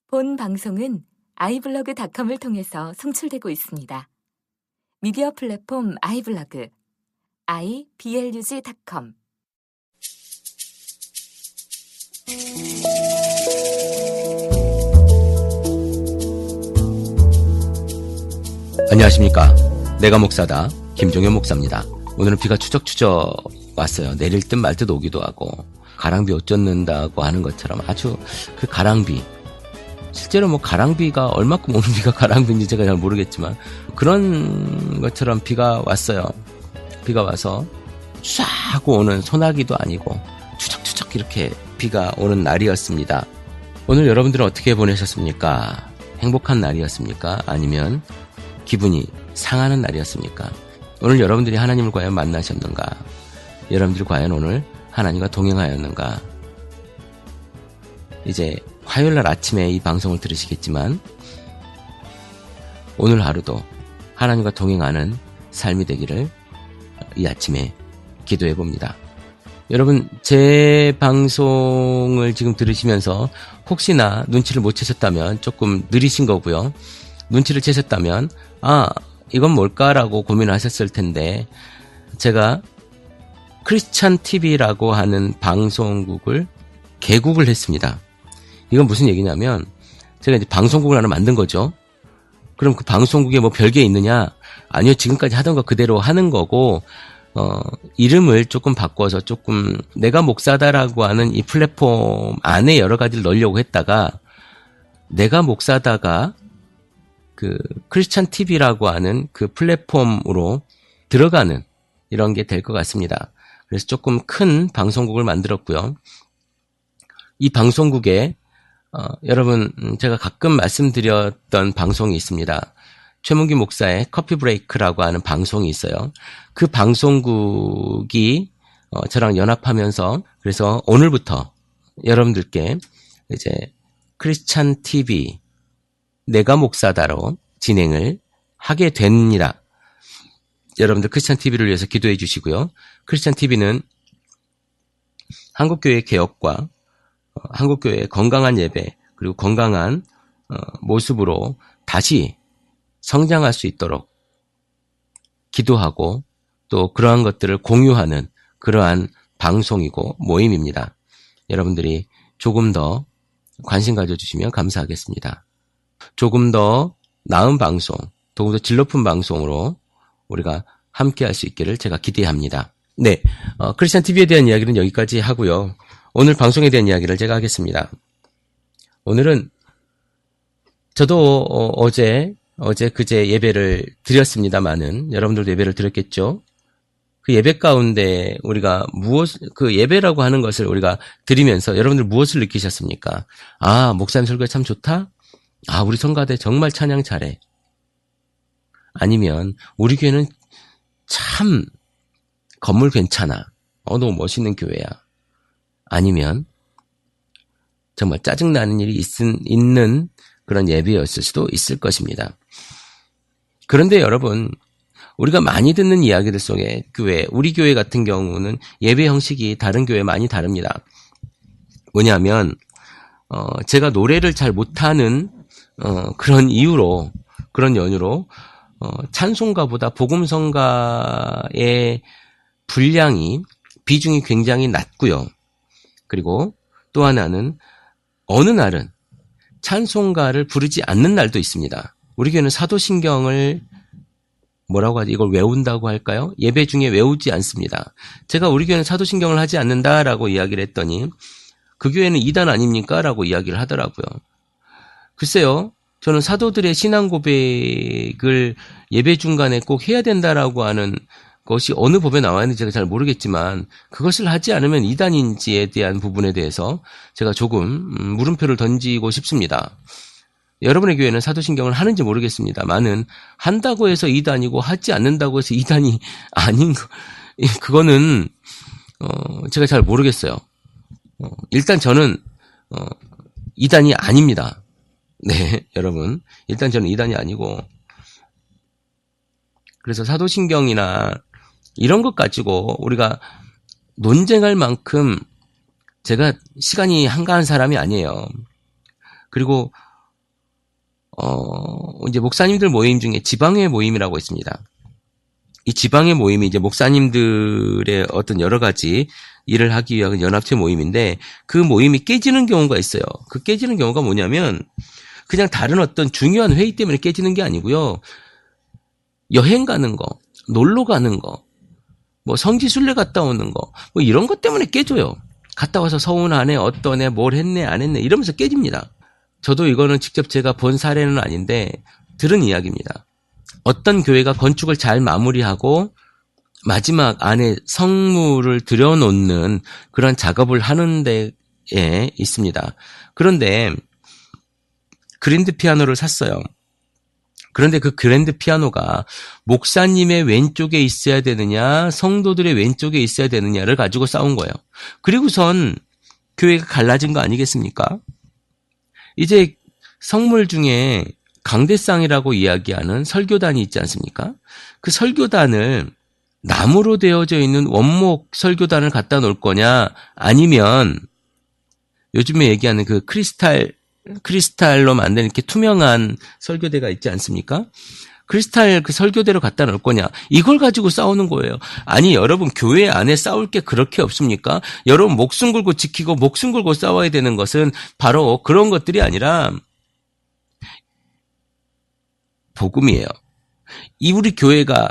본 방송은 iblog.com을 통해서 송출되고 있습니다. 미디어 플랫폼 iblog, iblog.com. 안녕하십니까. 내가 목사다. 김종현 목사입니다. 오늘은 비가 추적추적 왔어요. 내릴 듯 말 듯 오기도 하고 가랑비 옷 젖는다고 하는 것처럼 아주 그 가랑비, 실제로 뭐 가랑비가 얼마큼 오는 비가 가랑비인지 제가 잘 모르겠지만 그런 것처럼 비가 왔어요. 비가 와서 쫙 하고 오는 소나기도 아니고 추적추적 이렇게 비가 오는 날이었습니다. 오늘 여러분들은 어떻게 보내셨습니까? 행복한 날이었습니까? 아니면 기분이 상하는 날이었습니까? 오늘 여러분들이 하나님을 과연 만나셨는가? 여러분들이 과연 오늘 하나님과 동행하였는가? 이제 화요일날 아침에 이 방송을 들으시겠지만 오늘 하루도 하나님과 동행하는 삶이 되기를 이 아침에 기도해 봅니다. 여러분, 제 방송을 지금 들으시면서 혹시나 눈치를 못 채셨다면 조금 느리신 거고요. 눈치를 채셨다면 이건 뭘까라고 고민을 하셨을 텐데, 제가 크리스찬 TV라고 하는 방송국을 개국을 했습니다. 이건 무슨 얘기냐면 제가 이제 방송국을 하나 만든 거죠. 그럼 그 방송국에 뭐 별게 있느냐? 아니요, 지금까지 하던 거 그대로 하는 거고, 이름을 조금 바꿔서 조금 내가 목사다라고 하는 이 플랫폼 안에 여러 가지를 넣으려고 했다가, 내가 목사다가 그 크리스찬 TV라고 하는 그 플랫폼으로 들어가는 이런 게 될 것 같습니다. 그래서 조금 큰 방송국을 만들었고요. 이 방송국에 여러분, 제가 가끔 말씀드렸던 방송이 있습니다. 최문기 목사의 커피 브레이크라고 하는 방송이 있어요. 그 방송국이 저랑 연합하면서, 그래서 오늘부터 여러분들께 이제 크리스찬 TV 내가 목사다로 진행을 하게 됩니다. 여러분들 크리스찬 TV를 위해서 기도해 주시고요. 크리스찬 TV는 한국교회 개혁과 한국교회의 건강한 예배, 그리고 건강한 모습으로 다시 성장할 수 있도록 기도하고 또 그러한 것들을 공유하는 그러한 방송이고 모임입니다. 여러분들이 조금 더 관심 가져주시면 감사하겠습니다. 조금 더 나은 방송, 조금 더 질 높은 방송으로 우리가 함께 할 수 있기를 제가 기대합니다. 네, 크리스찬 TV에 대한 이야기는 여기까지 하고요. 오늘 방송에 대한 이야기를 제가 하겠습니다. 오늘은 저도 그제 예배를 드렸습니다만은 여러분들도 예배를 드렸겠죠. 그 예배 가운데 우리가 그 예배라고 하는 것을 우리가 드리면서 여러분들 무엇을 느끼셨습니까? 목사님 설교 참 좋다? 우리 성가대 정말 찬양 잘해. 아니면 우리 교회는 참 건물 괜찮아. 너무 멋있는 교회야. 아니면 정말 짜증나는 일이 있는 그런 예배였을 수도 있을 것입니다. 그런데 여러분, 우리가 많이 듣는 이야기들 속에 우리 교회 같은 경우는 예배 형식이 다른 교회 많이 다릅니다. 뭐냐면 제가 노래를 잘 못하는 그런 연유로 찬송가보다 복음성가의 비중이 굉장히 낮고요. 그리고 또 하나는 어느 날은 찬송가를 부르지 않는 날도 있습니다. 우리 교회는 사도신경을 이걸 외운다고 할까요? 예배 중에 외우지 않습니다. 제가 우리 교회는 사도신경을 하지 않는다라고 이야기를 했더니 그 교회는 이단 아닙니까? 라고 이야기를 하더라고요. 글쎄요, 저는 사도들의 신앙 고백을 예배 중간에 꼭 해야 된다라고 하는 것이 어느 법에 나와 있는지 제가 잘 모르겠지만 그것을 하지 않으면 이단인지에 대한 부분에 대해서 제가 조금 물음표를 던지고 싶습니다. 여러분의 교회는 사도신경을 하는지 모르겠습니다만은 한다고 해서 이단이고 하지 않는다고 해서 이단이 아닌 그거는 제가 잘 모르겠어요. 일단 저는 이단이 아닙니다. 네, 여러분. 일단 저는 이단이 아니고, 그래서 사도신경이나 이런 것 가지고 우리가 논쟁할 만큼 제가 시간이 한가한 사람이 아니에요. 그리고 이제 목사님들 모임 중에 지방회 모임이라고 있습니다. 이 지방회 모임이 이제 목사님들의 어떤 여러 가지 일을 하기 위한 연합체 모임인데 그 모임이 깨지는 경우가 있어요. 그 깨지는 경우가 뭐냐면 그냥 다른 어떤 중요한 회의 때문에 깨지는 게 아니고요. 여행 가는 거, 놀러 가는 거, 뭐 성지순례 갔다 오는 거, 뭐 이런 것 때문에 깨져요. 갔다 와서 서운하네, 어떠네, 뭘 했네, 안 했네 이러면서 깨집니다. 저도 이거는 직접 제가 본 사례는 아닌데 들은 이야기입니다. 어떤 교회가 건축을 잘 마무리하고 마지막 안에 성물을 들여놓는 그런 작업을 하는 데에 있습니다. 그런데 그랜드 피아노를 샀어요. 그런데 그 그랜드 피아노가 목사님의 왼쪽에 있어야 되느냐 성도들의 왼쪽에 있어야 되느냐를 가지고 싸운 거예요. 그리고선 교회가 갈라진 거 아니겠습니까? 이제 성물 중에 강대상이라고 이야기하는 설교단이 있지 않습니까? 그 설교단을 나무로 되어져 있는 원목 설교단을 갖다 놓을 거냐 아니면 요즘에 얘기하는 그 크리스탈로 만든 이렇게 투명한 설교대가 있지 않습니까? 크리스탈 그 설교대로 갖다 놓을 거냐 이걸 가지고 싸우는 거예요. 아니 여러분 교회 안에 싸울 게 그렇게 없습니까? 여러분 목숨 걸고 지키고 목숨 걸고 싸워야 되는 것은 바로 그런 것들이 아니라 복음이에요. 우리 교회가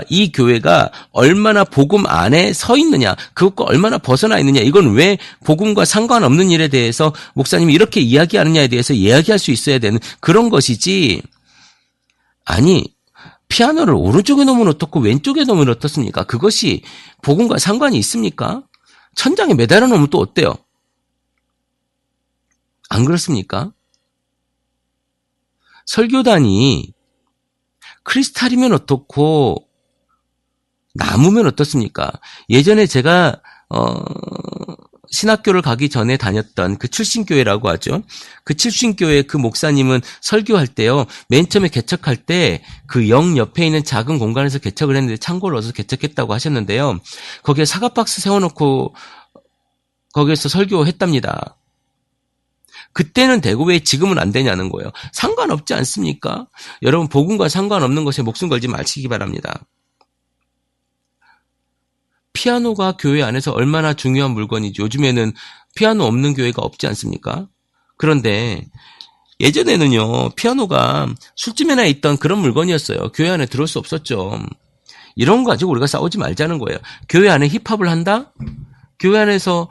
이 교회가 얼마나 복음 안에 서 있느냐, 그것과 얼마나 벗어나 있느냐, 이건 왜 복음과 상관없는 일에 대해서 목사님이 이렇게 이야기하느냐에 대해서 이야기할 수 있어야 되는 그런 것이지. 아니 피아노를 오른쪽에 놓으면 어떻고 왼쪽에 놓으면 어떻습니까? 그것이 복음과 상관이 있습니까? 천장에 매달아 놓으면 또 어때요? 안 그렇습니까? 설교단이 크리스탈이면 어떻고 나무면 어떻습니까? 예전에 제가 신학교를 가기 전에 다녔던 그 출신교회라고 하죠. 그 출신교회 그 목사님은 설교할 때요. 맨 처음에 개척할 때 그 영 옆에 있는 작은 공간에서 개척을 했는데 창고를 얻어서 개척했다고 하셨는데요. 거기에 사과박스 세워놓고 거기에서 설교했답니다. 그때는 되고 왜 지금은 안 되냐는 거예요. 상관없지 않습니까? 여러분 복음과 상관없는 것에 목숨 걸지 마시기 바랍니다. 피아노가 교회 안에서 얼마나 중요한 물건이지. 요즘에는 피아노 없는 교회가 없지 않습니까? 그런데 예전에는요. 피아노가 술집에나 있던 그런 물건이었어요. 교회 안에 들어올 수 없었죠. 이런 거 가지고 우리가 싸우지 말자는 거예요. 교회 안에 힙합을 한다? 교회 안에서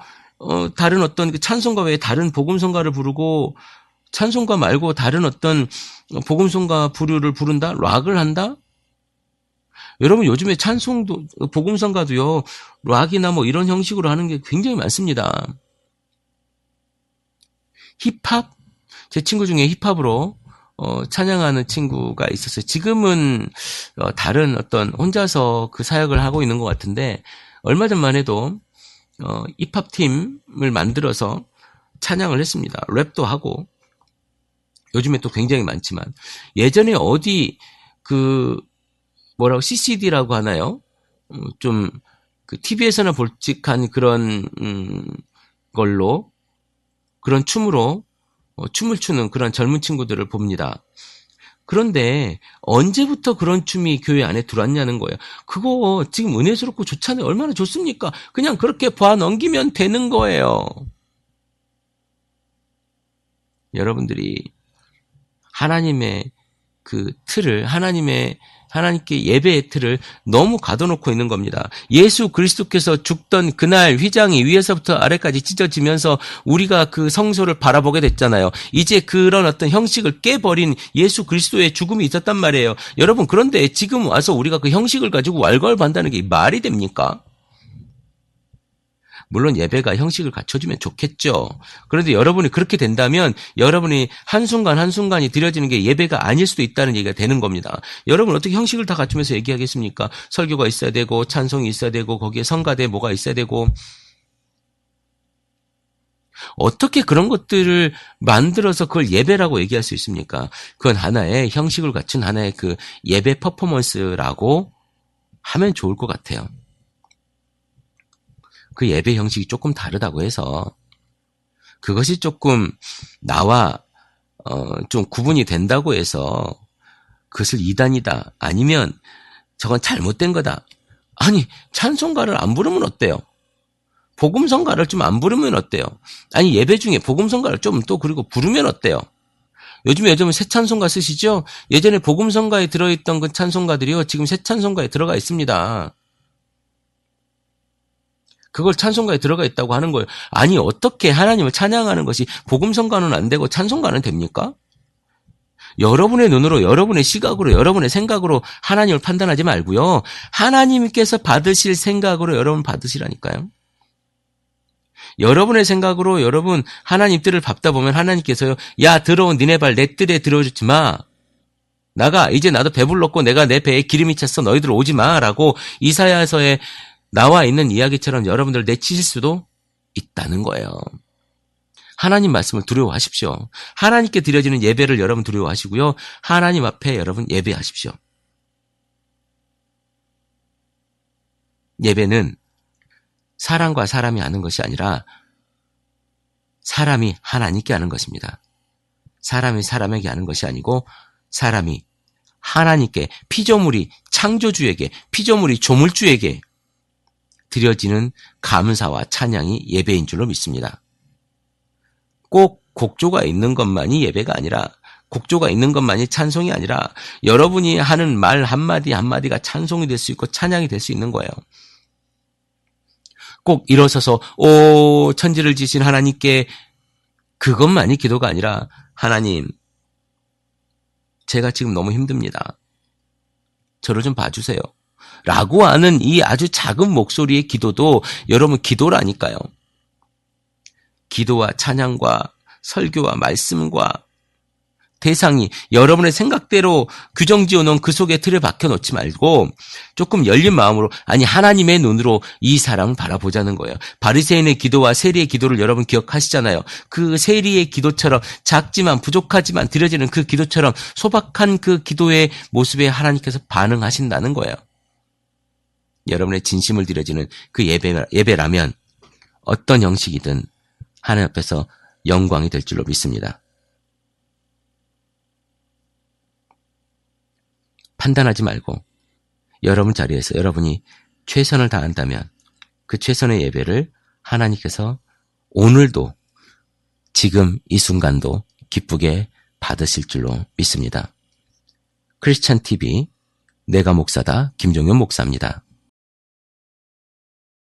다른 어떤 그 찬송가 외에 다른 복음성가를 부르고 찬송가 말고 다른 어떤 복음성가 부류를 부른다? 락을 한다? 여러분 요즘에 찬송도 복음성가도요. 락이나 뭐 이런 형식으로 하는 게 굉장히 많습니다. 힙합? 제 친구 중에 힙합으로 찬양하는 친구가 있었어요. 지금은 다른 어떤 혼자서 그 사역을 하고 있는 것 같은데 얼마 전만 해도 힙합 팀을 만들어서 찬양을 했습니다. 랩도 하고 요즘에 또 굉장히 많지만 예전에 어디 뭐라고 CCD라고 하나요? 좀 그 TV에서나 볼직한 그런 걸로 그런 춤으로 춤을 추는 그런 젊은 친구들을 봅니다. 그런데 언제부터 그런 춤이 교회 안에 들어왔냐는 거예요. 그거 지금 은혜스럽고 좋잖아요. 얼마나 좋습니까? 그냥 그렇게 봐 넘기면 되는 거예요. 여러분들이 하나님의 그 틀을 하나님께 예배의 틀을 너무 가둬놓고 있는 겁니다. 예수 그리스도께서 죽던 그날 휘장이 위에서부터 아래까지 찢어지면서 우리가 그 성소를 바라보게 됐잖아요. 이제 그런 어떤 형식을 깨버린 예수 그리스도의 죽음이 있었단 말이에요. 여러분 그런데 지금 와서 우리가 그 형식을 가지고 왈가왈부한다는 게 말이 됩니까? 물론 예배가 형식을 갖춰주면 좋겠죠. 그런데 여러분이 그렇게 된다면 여러분이 한순간이 드려지는 게 예배가 아닐 수도 있다는 얘기가 되는 겁니다. 여러분 어떻게 형식을 다 갖추면서 얘기하겠습니까? 설교가 있어야 되고 찬송이 있어야 되고 거기에 성가대 뭐가 있어야 되고 어떻게 그런 것들을 만들어서 그걸 예배라고 얘기할 수 있습니까? 그건 하나의 형식을 갖춘 하나의 그 예배 퍼포먼스라고 하면 좋을 것 같아요. 그 예배 형식이 조금 다르다고 해서 그것이 조금 나와 좀 구분이 된다고 해서 그것을 이단이다. 아니면 저건 잘못된 거다. 아니, 찬송가를 안 부르면 어때요? 복음성가를 좀 안 부르면 어때요? 아니, 예배 중에 복음성가를 좀 또 그리고 부르면 어때요? 요즘에 새 찬송가 쓰시죠? 예전에 복음성가에 들어있던 그 찬송가들이요, 지금 새 찬송가에 들어가 있습니다. 그걸 찬송가에 들어가 있다고 하는 거예요. 아니, 어떻게 하나님을 찬양하는 것이 복음성가는 안 되고 찬송가는 됩니까? 여러분의 눈으로, 여러분의 시각으로, 여러분의 생각으로 하나님을 판단하지 말고요. 하나님께서 받으실 생각으로 여러분 받으시라니까요. 여러분의 생각으로 여러분 하나님 뜰을 밟다 보면 하나님께서요, 야, 더러운 니네 발 내 뜰에 들어주지 마. 나가, 이제 나도 배불렀고 내가 내 배에 기름이 찼어. 너희들 오지 마. 라고 이사야서에 나와 있는 이야기처럼 여러분들 내치실 수도 있다는 거예요. 하나님 말씀을 두려워하십시오. 하나님께 드려지는 예배를 여러분 두려워하시고요. 하나님 앞에 여러분 예배하십시오. 예배는 사람과 사람이 하는 것이 아니라 사람이 하나님께 하는 것입니다. 사람이 사람에게 하는 것이 아니고 사람이 하나님께, 피조물이 창조주에게, 피조물이 조물주에게 드려지는 감사와 찬양이 예배인 줄로 믿습니다. 꼭 곡조가 있는 것만이 예배가 아니라, 곡조가 있는 것만이 찬송이 아니라 여러분이 하는 말 한마디 한마디가 찬송이 될 수 있고 찬양이 될 수 있는 거예요. 꼭 일어서서 오 천지를 지신 하나님께, 그것만이 기도가 아니라 하나님, 제가 지금 너무 힘듭니다. 저를 좀 봐주세요. 라고 하는 이 아주 작은 목소리의 기도도 여러분 기도라니까요. 기도와 찬양과 설교와 말씀과 대상이 여러분의 생각대로 규정 지어놓은 그 속에 틀에 박혀놓지 말고 조금 열린 마음으로, 아니 하나님의 눈으로 이 사람을 바라보자는 거예요. 바리새인의 기도와 세리의 기도를 여러분 기억하시잖아요. 그 세리의 기도처럼 작지만 부족하지만 드려지는 그 기도처럼 소박한 그 기도의 모습에 하나님께서 반응하신다는 거예요. 여러분의 진심을 드려지는 그 예배라면 어떤 형식이든 하나님 앞에서 영광이 될 줄로 믿습니다. 판단하지 말고 여러분 자리에서 여러분이 최선을 다한다면 그 최선의 예배를 하나님께서 오늘도, 지금 이 순간도 기쁘게 받으실 줄로 믿습니다. 크리스찬 TV 내가 목사다 김종현 목사입니다.